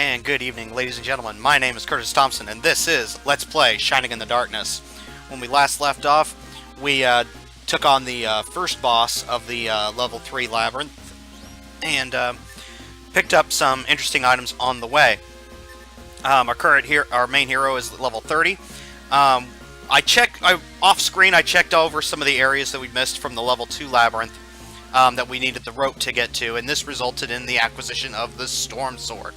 And good evening, ladies and gentlemen. My name is Curtis Thompson, and this is Let's Play Shining in the Darkness. When we last left off, we took on the first boss of the level 3 Labyrinth, and picked up some interesting items on the way. Our main hero is level 30. Off-screen, I checked over some of the areas that we missed from the level 2 Labyrinth that we needed the rope to get to, and this resulted in the acquisition of the Storm Sword.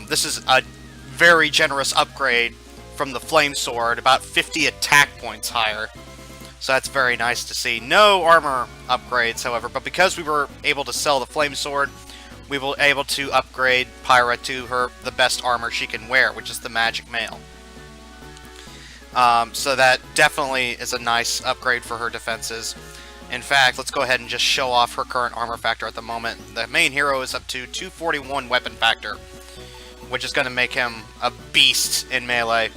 This is a very generous upgrade from the Flame Sword, about 50 attack points higher. So that's very nice to see. No armor upgrades, however, but because we were able to sell the Flame Sword, we were able to upgrade Pyra to the best armor she can wear, which is the Magic Mail. So that definitely is a nice upgrade for her defenses. In fact, let's go ahead and just show off her current armor factor at the moment. The main hero is up to 241 weapon factor, which is going to make him a beast in melee.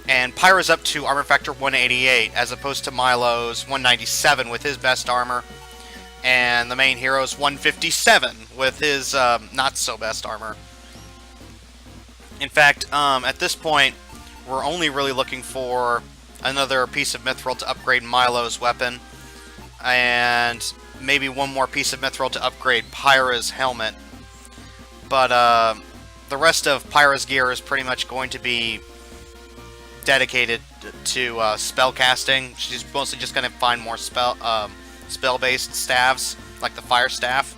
And Pyra's up to armor factor 188, as opposed to Milo's 197 with his best armor. And the main hero's 157 with his not-so-best armor. In fact, at this point, we're only really looking for another piece of mithril to upgrade Milo's weapon. And maybe one more piece of mithril to upgrade Pyra's helmet. But the rest of Pyra's gear is pretty much going to be dedicated to spell casting. She's mostly just going to find more spell-based staves, like the fire staff.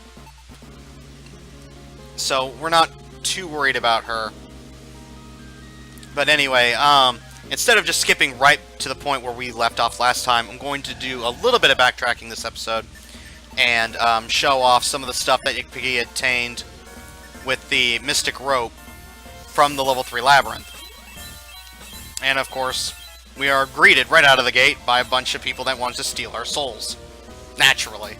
So we're not too worried about her. But anyway, instead of just skipping right to the point where we left off last time, I'm going to do a little bit of backtracking this episode and show off some of the stuff that can be attained with the Mystic Rope from the level 3 Labyrinth. And of course, we are greeted right out of the gate by a bunch of people that want to steal our souls. Naturally.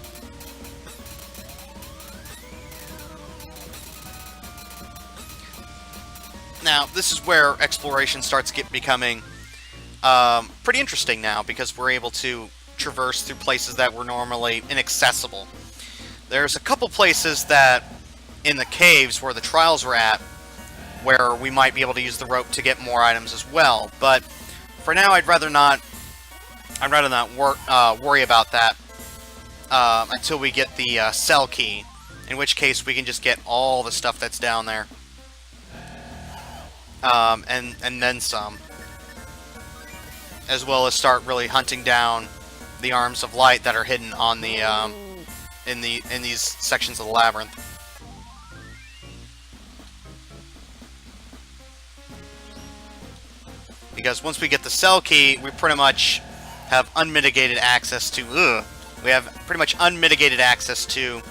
Now, this is where exploration starts becoming pretty interesting now, because we're able to traverse through places that were normally inaccessible. There's a couple places that, in the caves where the trials were at, where we might be able to use the rope to get more items as well. But for now, I'd rather not worry about that until we get the cell key, in which case we can just get all the stuff that's down there. And then some, as well as start really hunting down the arms of light that are hidden on the in these sections of the labyrinth. Because once we get the cell key, we pretty much have unmitigated access to we have pretty much unmitigated access to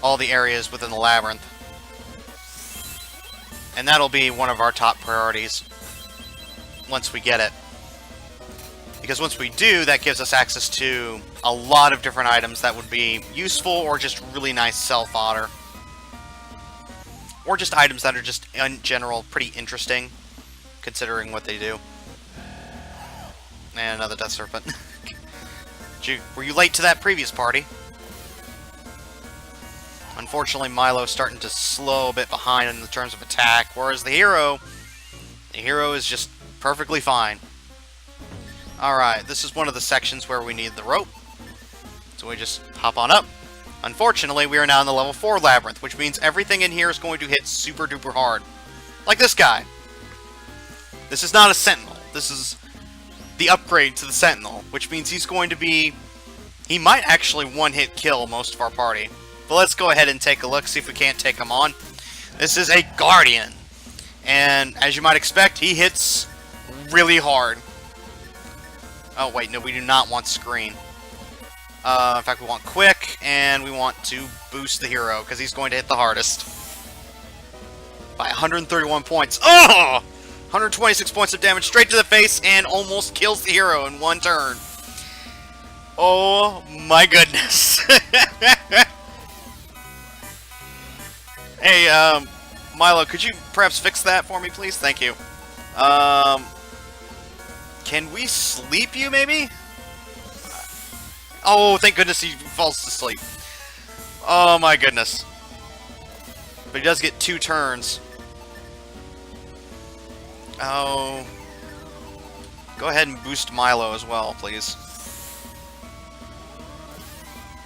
all the areas within the labyrinth. And that'll be one of our top priorities once we get it. Because once we do, that gives us access to a lot of different items that would be useful, or just really nice self-fodder. Or just items that are just, in general, pretty interesting, considering what they do. And another Death Serpent. Were you late to that previous party? Unfortunately, Milo's starting to slow a bit behind in the terms of attack, whereas the hero is just perfectly fine. Alright, this is one of the sections where we need the rope, so we just hop on up. Unfortunately, we are now in the level 4 Labyrinth, which means everything in here is going to hit super duper hard. Like this guy. This is not a Sentinel. This is the upgrade to the Sentinel, which means he's going to be... he might actually one-hit kill most of our party. But let's go ahead and take a look, see if we can't take him on. This is a Guardian. And as you might expect, he hits really hard. Oh, wait, no, we do not want Screen. In fact, we want Quick, and we want to boost the hero, because he's going to hit the hardest. By 131 points. Oh! 126 points of damage straight to the face, and almost kills the hero in one turn. Oh, my goodness. Hey, Milo, could you perhaps fix that for me, please? Thank you. Can we sleep you, maybe? Oh, thank goodness he falls to sleep. Oh, my goodness. But he does get 2 turns Oh. Go ahead and boost Milo as well, please.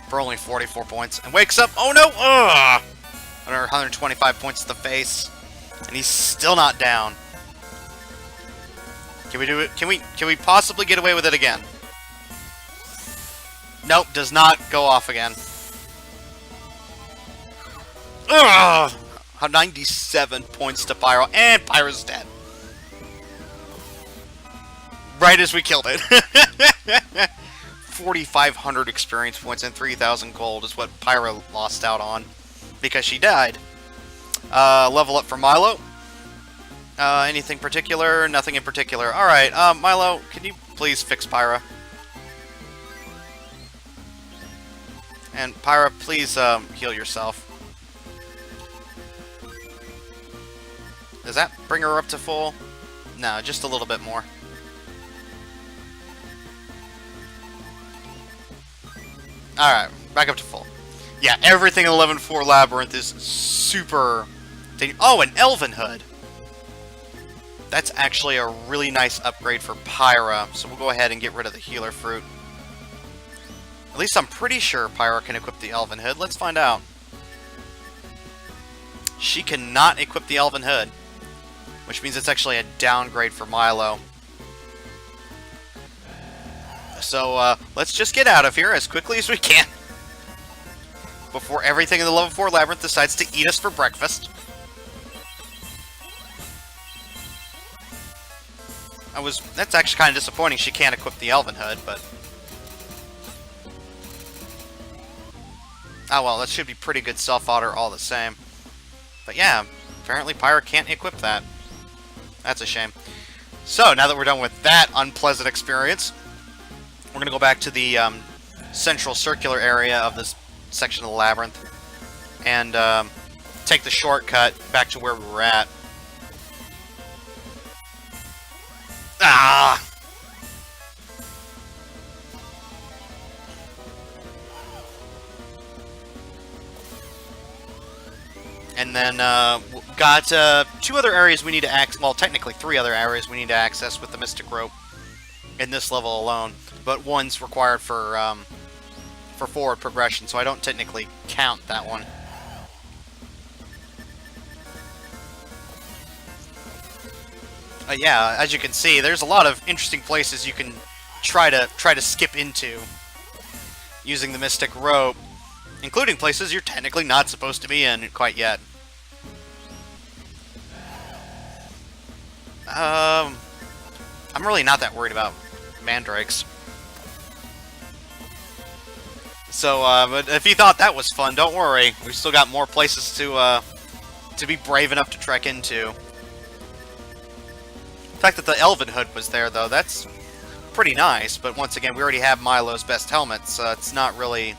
For only 44 points. And wakes up. Oh no! Ugh! Another 125 points to the face. And he's still not down. Can we do it? Can we possibly get away with it again? Nope, does not go off again. Ugh! 97 points to Pyro, and Pyro's dead. Right as we killed it. 4,500 experience points and 3,000 gold is what Pyro lost out on. Because she died. Level up for Milo. Anything particular? Nothing in particular. Alright, Milo, can you please fix Pyra? And Pyra, please heal yourself. Does that bring her up to full? No, just a little bit more. Alright, back up to full. Yeah, everything in 11.4 Labyrinth is super... Oh, an Elven Hood! That's actually a really nice upgrade for Pyra, so we'll go ahead and get rid of the healer fruit. At least I'm pretty sure Pyra can equip the Elven Hood. Let's find out. She cannot equip the Elven Hood, which means it's actually a downgrade for Milo. So, let's just get out of here as quickly as we can. Before everything in the level 4 Labyrinth decides to eat us for breakfast. That's actually kind of disappointing she can't equip the Elven Hood, but... Oh well, that should be pretty good self-fodder all the same. But yeah, apparently Pyra can't equip that. That's a shame. So, now that we're done with that unpleasant experience, we're going to go back to the central circular area of this section of the Labyrinth and take the shortcut back to where we were at. Ah! And then got 2 other areas we need to access. Well, technically 3 other areas we need to access with the Mystic Rope in this level alone. But one's required for forward progression, so I don't technically count that one. Yeah, as you can see, there's a lot of interesting places you can try to skip into using the Mystic Rope, including places you're technically not supposed to be in quite yet. I'm really not that worried about mandrakes. So, but if you thought that was fun, don't worry. We've still got more places to be brave enough to trek into. The fact that the Elven Hood was there, though, that's pretty nice. But once again, we already have Milo's best helmet, so it's not really...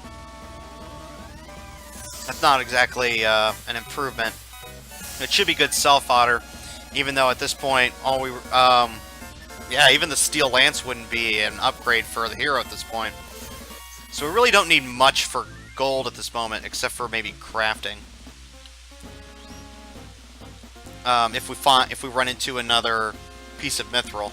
That's not exactly an improvement. It should be good self-fodder, even though at this point, all we... yeah, even the Steel Lance wouldn't be an upgrade for the hero at this point. So we really don't need much for gold at this moment, except for maybe crafting. If we run into another piece of mithril.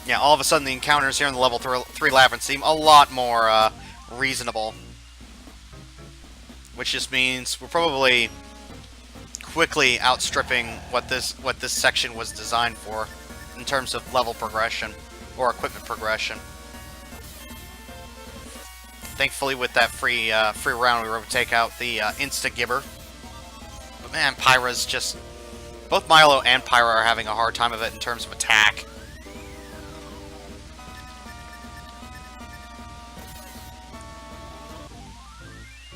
Yeah, all of a sudden the encounters here in the level 3 Labyrinth seem a lot more reasonable. Which just means we're probably quickly outstripping what this section was designed for in terms of level progression or equipment progression. Thankfully, with that free round, we were able to take out the Insta-Gibber. But man, Pyra's just... Both Milo and Pyra are having a hard time of it in terms of attack.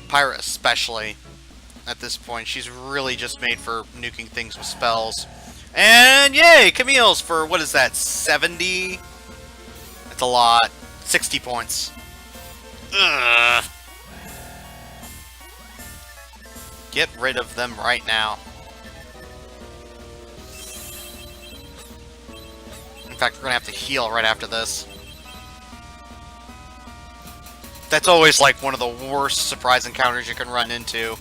Pyra especially, at this point. She's really just made for nuking things with spells. And yay! Camille's for, what is that, 70? That's a lot. 60 points. Ugh. Get rid of them right now. In fact, we're gonna have to heal right after this. That's always like one of the worst surprise encounters you can run into.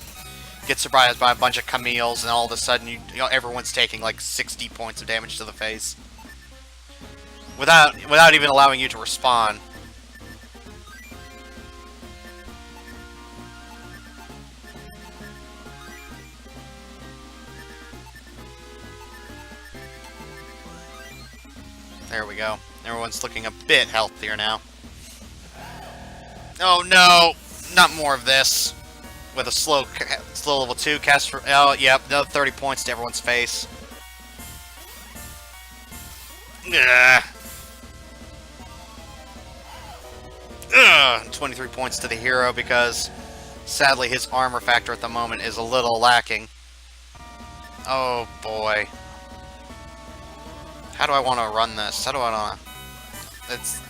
Get surprised by a bunch of Camille's, and all of a sudden, everyone's taking like 60 points of damage to the face, without even allowing you to respawn. There we go. Everyone's looking a bit healthier now. Oh no! Not more of this. With a slow level 2 cast for... Oh, yep, another 30 points to everyone's face. Ugh. Ugh. 23 points to the hero because, sadly, his armor factor at the moment is a little lacking. Oh, boy. How do I want to run this? How do I want to...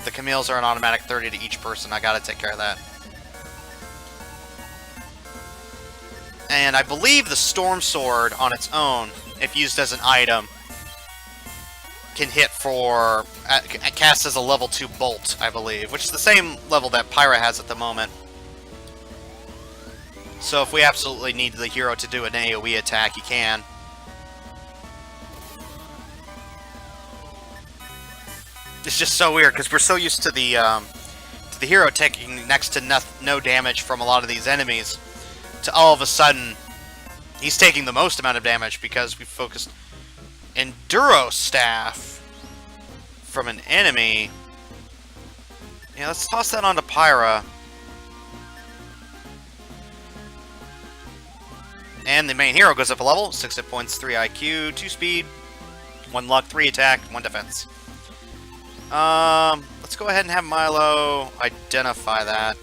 The Camille's are an automatic 30 to each person. I gotta take care of that. And I believe the Storm Sword on its own, if used as an item, can hit for... cast as a level 2 bolt, I believe, which is the same level that Pyra has at the moment. So if we absolutely need the hero to do an AoE attack, he can. It's just so weird, because we're so used to the hero taking next to no damage from a lot of these enemies, to all of a sudden, he's taking the most amount of damage because we focused Enduro Staff from an enemy. Yeah, let's toss that onto Pyra. And the main hero goes up a level, 6 hit points, 3 IQ, 2 speed, 1 luck, 3 attack, 1 defense. Let's go ahead and have Milo identify that.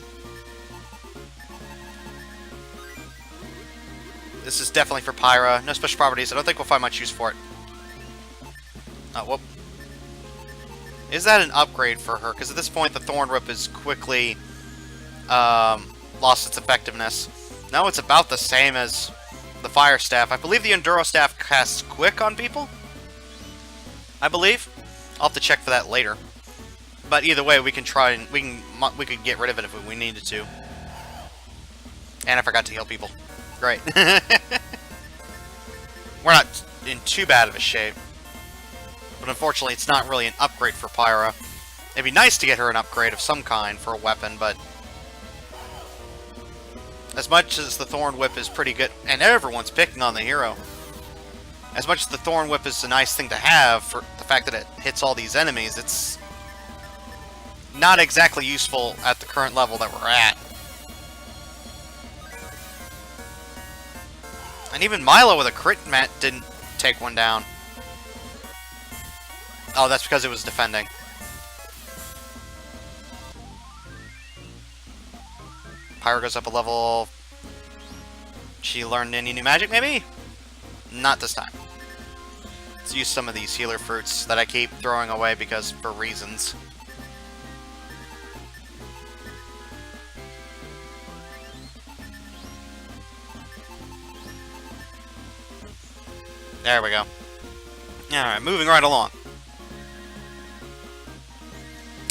This is definitely for Pyra. No special properties. I don't think we'll find much use for it. Oh, whoop. Is that an upgrade for her? Because at this point, the Thorn Whip is quickly lost its effectiveness. No, it's about the same as the Fire Staff. I believe the Enduro Staff casts Quick on people. I believe. I'll have to check for that later. But either way, we can try and we could get rid of it if we needed to. And I forgot to heal people. Great. We're not in too bad of a shape. But unfortunately, it's not really an upgrade for Pyra. It'd be nice to get her an upgrade of some kind for a weapon, but... as much as the Thorn Whip is pretty good, and everyone's picking on the hero, as much as the Thorn Whip is a nice thing to have for the fact that it hits all these enemies, it's not exactly useful at the current level that we're at. And even Milo with a crit mat didn't take one down. Oh, that's because it was defending. Pyra goes up a level. She learned any new magic, maybe? Not this time. Let's use some of these healer fruits that I keep throwing away because for reasons. There we go. Alright, moving right along.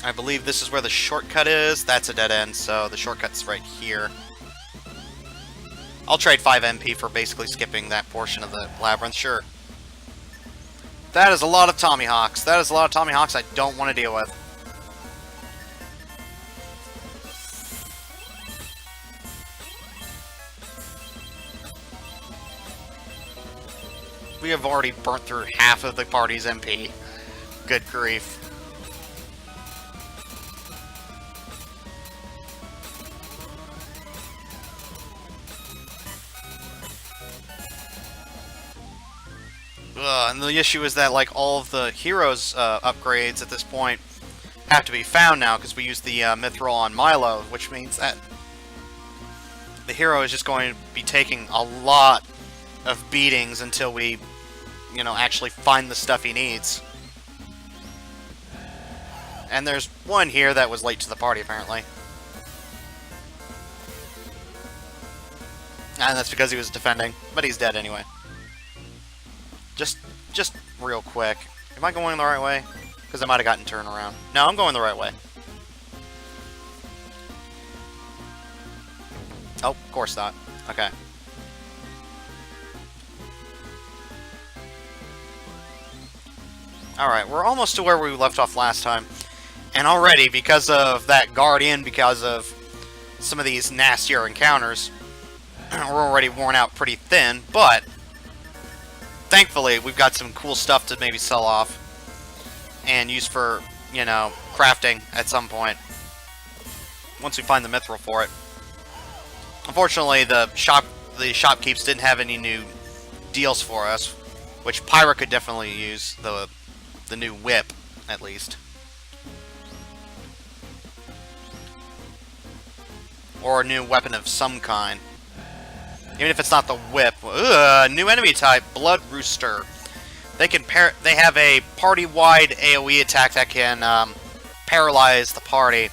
I believe this is where the shortcut is. That's a dead end, so the shortcut's right here. I'll trade 5 MP for basically skipping that portion of the labyrinth, sure. That is a lot of Tommy Hawks. That is a lot of Tommy Hawks I don't want to deal with. We have already burnt through half of the party's MP. Good grief. And the issue is that, like, all of the heroes' upgrades at this point have to be found now, because we use the Mithril on Milo, which means that the hero is just going to be taking a lot of beatings until we, you know, actually find the stuff he needs. And there's one here that was late to the party, apparently. And that's because he was defending, but he's dead anyway. Just real quick. Am I going the right way? Because I might have gotten turned around. No, I'm going the right way. Oh, of course not. Okay. Alright, we're almost to where we left off last time. And already, because of that Guardian, because of some of these nastier encounters, we're already worn out pretty thin, but thankfully, we've got some cool stuff to maybe sell off and use for, you know, crafting at some point, once we find the mithril for it. Unfortunately, the shopkeepers didn't have any new deals for us, which Pyra could definitely use, the new whip, at least. Or a new weapon of some kind. Even if it's not the whip. Ugh, new enemy type, Blood Rooster. They have a party-wide AoE attack that can paralyze the party.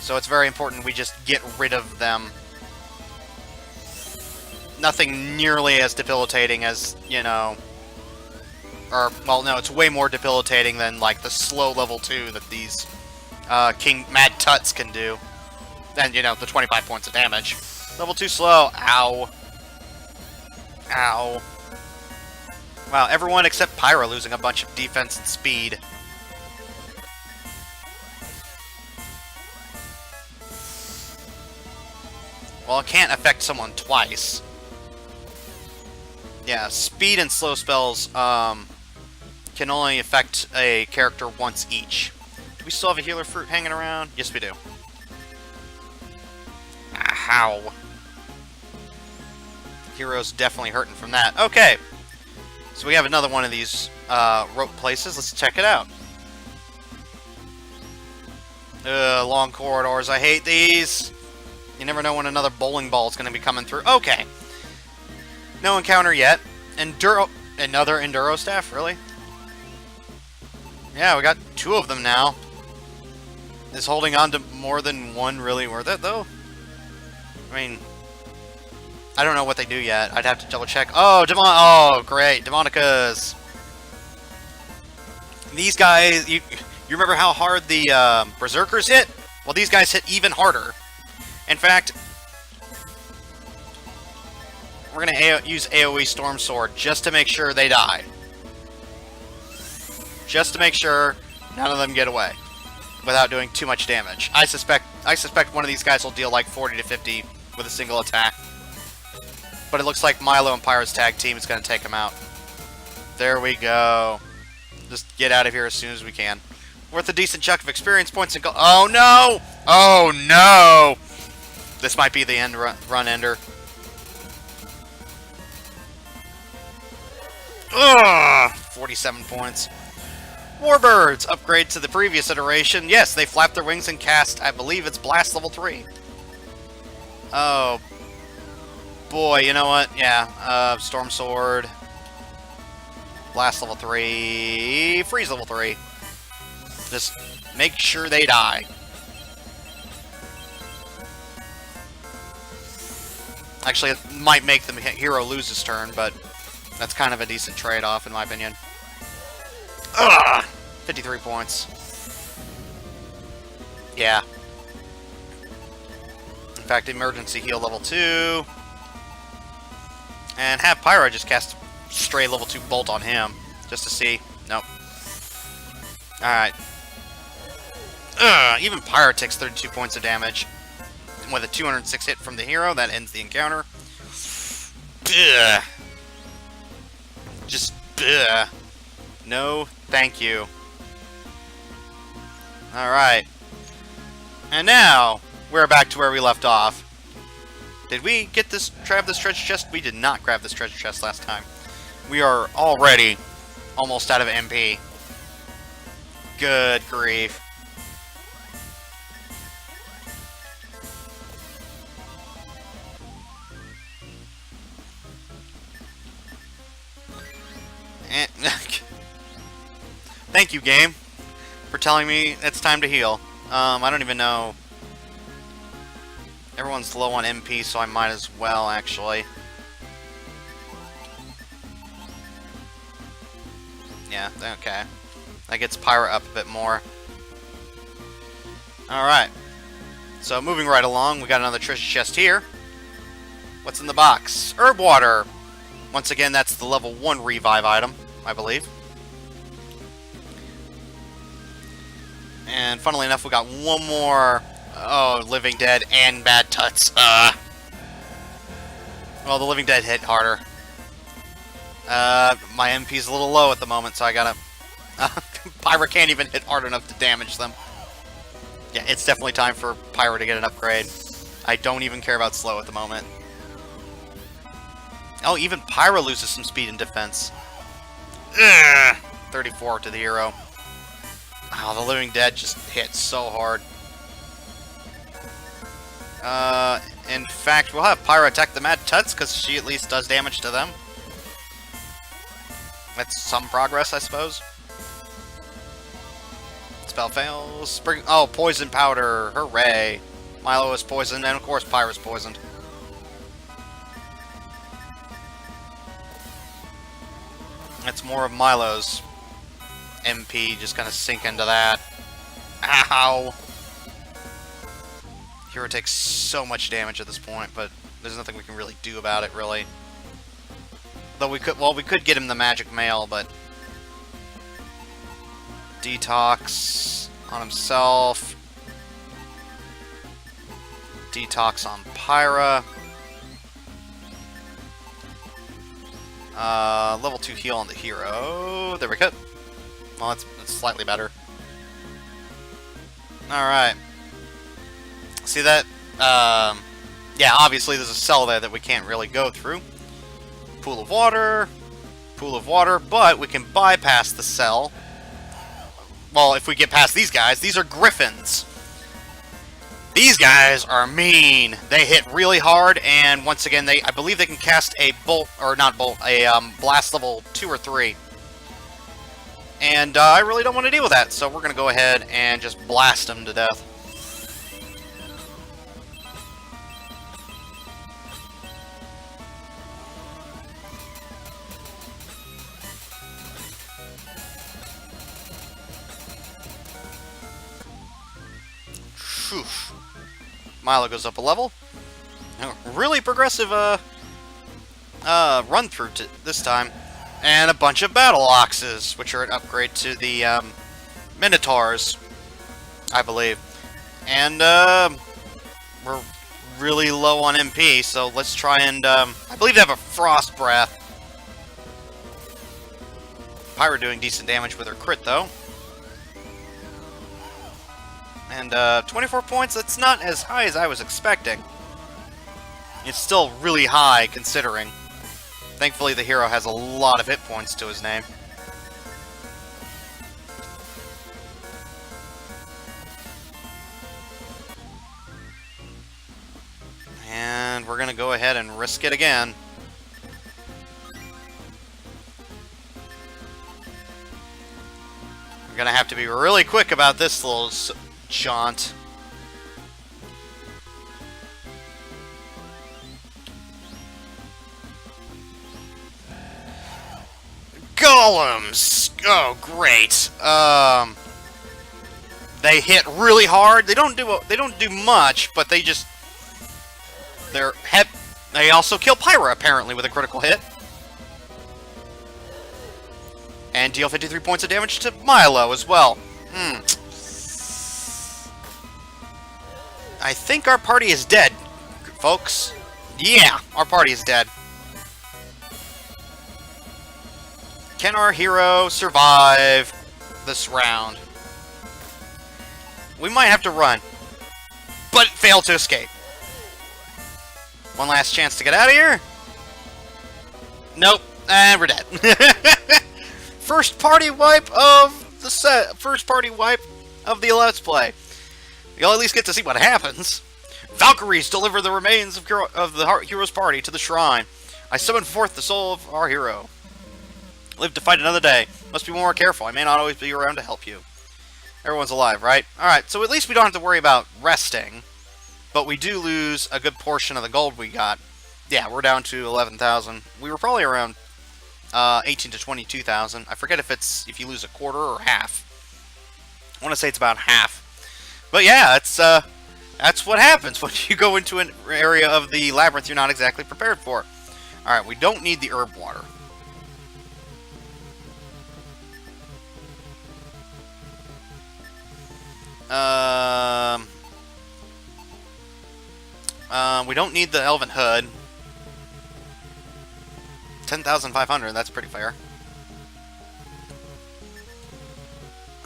So it's very important we just get rid of them. Nothing nearly as debilitating as, you know... Or, well, no, it's way more debilitating than, like, the slow level 2 that these King Mad Tuts can do. Then, you know, the 25 points of damage. Level 2 slow. Ow. Ow. Wow, everyone except Pyra losing a bunch of defense and speed. Well, it can't affect someone twice. Yeah, speed and slow spells can only affect a character once each. Do we still have a healer fruit hanging around? Yes, we do. Ow. Hero's definitely hurting from that. Okay. So we have another one of these rope places. Let's check it out. Long corridors. I hate these. You never know when another bowling ball is going to be coming through. Okay. No encounter yet. Another Enduro staff? Really? Yeah, we got 2 of them now. Is holding on to more than one really worth it, though? I mean, I don't know what they do yet. I'd have to double check. Oh, oh, great. Demonicas. These guys, you remember how hard the Berserkers hit? Well, these guys hit even harder. In fact, we're going to use AoE Storm Sword just to make sure they die. Just to make sure none of them get away without doing too much damage. I suspect one of these guys will deal like 40 to 50 with a single attack. But it looks like Milo and Pyra's tag team is going to take him out. There we go. Just get out of here as soon as we can. Worth a decent chunk of experience points and go. Oh no! Oh no! This might be the end run ender. Ugh! 47 points. Warbirds! Upgrade to the previous iteration. Yes, they flap their wings and cast, I believe it's Blast level 3. Oh. Boy, you know what? Yeah, Storm Sword. Blast level 3. Freeze level 3. Just make sure they die. Actually, it might make the hero lose his turn, but that's kind of a decent trade-off, in my opinion. Ugh! 53 points. Yeah. In fact, emergency heal level 2. And have Pyra just cast stray level 2 bolt on him. Just to see. Nope. Alright. Even Pyra takes 32 points of damage. And with a 206 hit from the hero, that ends the encounter. Ugh. Just, ugh. No, thank you. Alright. And now, we're back to where we left off. Did we grab this treasure chest? We did not grab this treasure chest last time. We are already almost out of MP. Good grief. Thank you, game, for telling me it's time to heal. I don't even know. Everyone's low on MP, so I might as well, actually. Yeah, okay. That gets Pyra up a bit more. Alright. So, moving right along, we got another treasure chest here. What's in the box? Herb water. Once again, that's the level 1 revive item, I believe. And funnily enough, we got one more. Oh, Living Dead and Bad Tuts. Well, the Living Dead hit harder. My MP's a little low at the moment, so I gotta... Pyra can't even hit hard enough to damage them. Yeah, it's definitely time for Pyra to get an upgrade. I don't even care about slow at the moment. Oh, even Pyra loses some speed and defense. Ugh, 34 to the hero. Oh, the Living Dead just hit so hard. In fact, we'll have Pyra attack the Mad Tuts, because she at least does damage to them. That's some progress, I suppose. Spell fails. Spring. Oh, poison powder. Hooray. Milo is poisoned, and of course Pyra's poisoned. That's more of Milo's MP, just kind of sink into that. Ow! Hero takes so much damage at this point, but there's nothing we can really do about it, really. Though we could, well, we could get him the magic mail, but... Detox on himself. Detox on Pyra. Level 2 heal on the hero. There we go. Well, that's slightly better. Alright. See that? Yeah, obviously there's a cell there that we can't really go through. Pool of water, but we can bypass the cell. Well, if we get past these guys, these are griffins. These guys are mean. They hit really hard, and once again, I believe they can cast a bolt, or not bolt, a blast level 2 or 3. And I really don't want to deal with that, so we're going to go ahead and just blast them to death. Whew. Milo goes up a level. Really progressive run through this time. And a bunch of battle oxes, which are an upgrade to the Minotaurs, I believe. And we're really low on MP, so let's try and... I believe they have a Frost Breath. Pyra doing decent damage with her crit, though. And 24 points, that's not as high as I was expecting. It's still really high, considering. Thankfully, the hero has a lot of hit points to his name. And we're going to go ahead and risk it again. We're going to have to be really quick about this little jaunt. Golems! Oh, great. They hit really hard. They don't do much, but they just... They also kill Pyra, apparently, with a critical hit. And deal 53 points of damage to Milo as well. I think our party is dead, folks. Yeah, our party is dead. Can our hero survive this round? We might have to run, but fail to escape. One last chance to get out of here. Nope, and we're dead. First party wipe of the set. First party wipe of the Let's Play. You'll at least get to see what happens. Valkyries deliver the remains of the hero's party to the shrine. I summon forth the soul of our hero. Live to fight another day. Must be more careful. I may not always be around to help you. Everyone's alive, right? Alright, so at least we don't have to worry about resting. But we do lose a good portion of the gold we got. Yeah, we're down to 11,000. We were probably around 18 to 22,000. I forget if you lose a quarter or half. I want to say it's about half. But yeah, it's That's what happens when you go into an area of the labyrinth you're not exactly prepared for. Alright, we don't need the herb water. We don't need the elven hood. 10,500, that's pretty fair.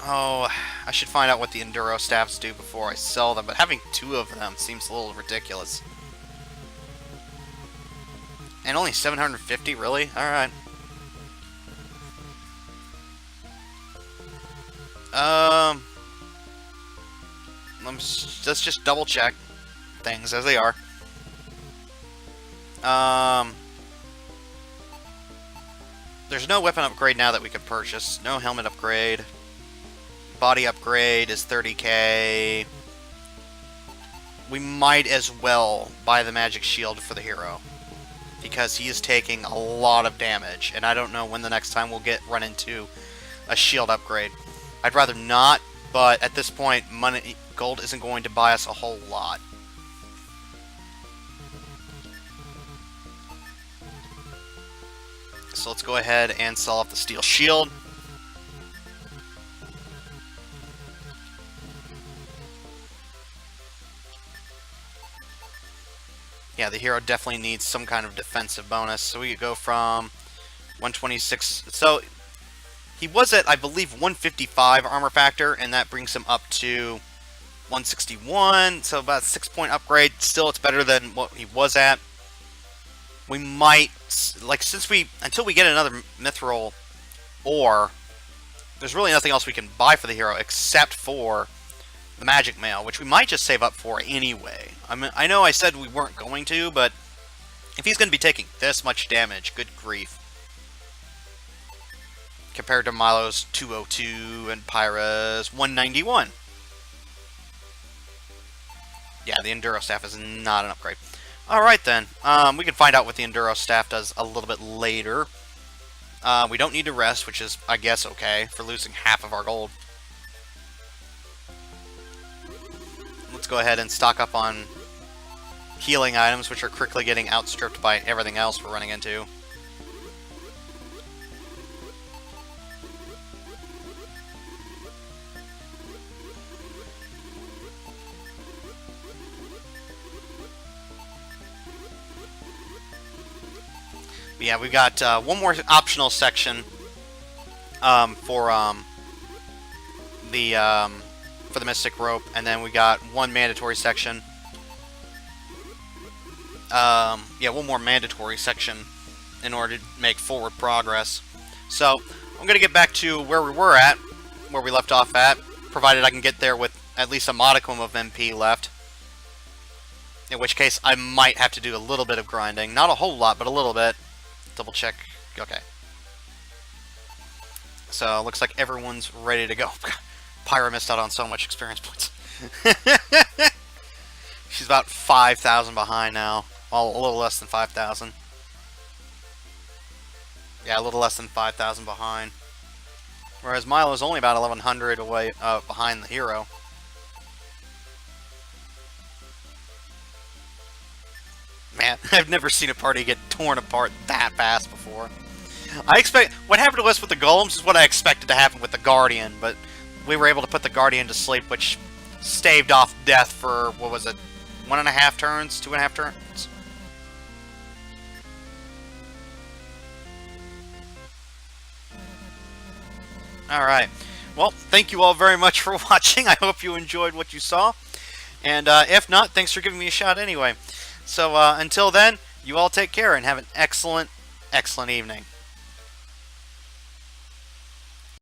Oh, I should find out what the enduro staffs do before I sell them, but having 2 of them seems a little ridiculous. And only 750, really? Alright. Let's just double check things as they are. There's no weapon upgrade now that we can purchase. No helmet upgrade. Body upgrade is 30k. We might as well buy the magic shield for the hero, because he is taking a lot of damage, and I don't know when the next time we'll run into a shield upgrade. I'd rather not, but at this point, gold isn't going to buy us a whole lot. So let's go ahead and sell off the steel shield. Yeah, the hero definitely needs some kind of defensive bonus. So we could go from 126. So he was at, I believe, 155 armor factor, and that brings him up to 161. So about a 6-point upgrade. Still, it's better than what he was at. We might, like, until we get another mithril ore, there's really nothing else we can buy for the hero except for the magic mail, which we might just save up for anyway. I mean, I know I said we weren't going to, but if he's going to be taking this much damage, good grief. Compared to Milo's 202 and Pyra's 191. Yeah, the Enduro Staff is not an upgrade. Alright then, we can find out what the Enduro Staff does a little bit later. We don't need to rest, which is, I guess, okay, for losing half of our gold. Let's go ahead and stock up on healing items, which are quickly getting outstripped by everything else we're running into. Yeah, we got one more optional section for the Mystic Rope, and then we got one mandatory section. Yeah, one more mandatory section in order to make forward progress. So I'm gonna get back to where we were at, where we left off at, provided I can get there with at least a modicum of MP left. In which case, I might have to do a little bit of grinding. Not a whole lot, but a little bit. Double check. Okay. So, looks like everyone's ready to go. Pyra missed out on so much experience points. She's about 5,000 behind now. Well, a little less than 5,000. Yeah, a little less than 5,000 behind. Whereas Milo's only about 1,100 away behind the hero. Man, I've never seen a party get torn apart that fast before. What happened to us with the golems is what I expected to happen with the Guardian, but we were able to put the Guardian to sleep, which staved off death for, what was it, 1.5 turns? 2.5 turns? Alright. Well, thank you all very much for watching. I hope you enjoyed what you saw. And if not, thanks for giving me a shot anyway. So until then, you all take care and have an excellent, excellent evening.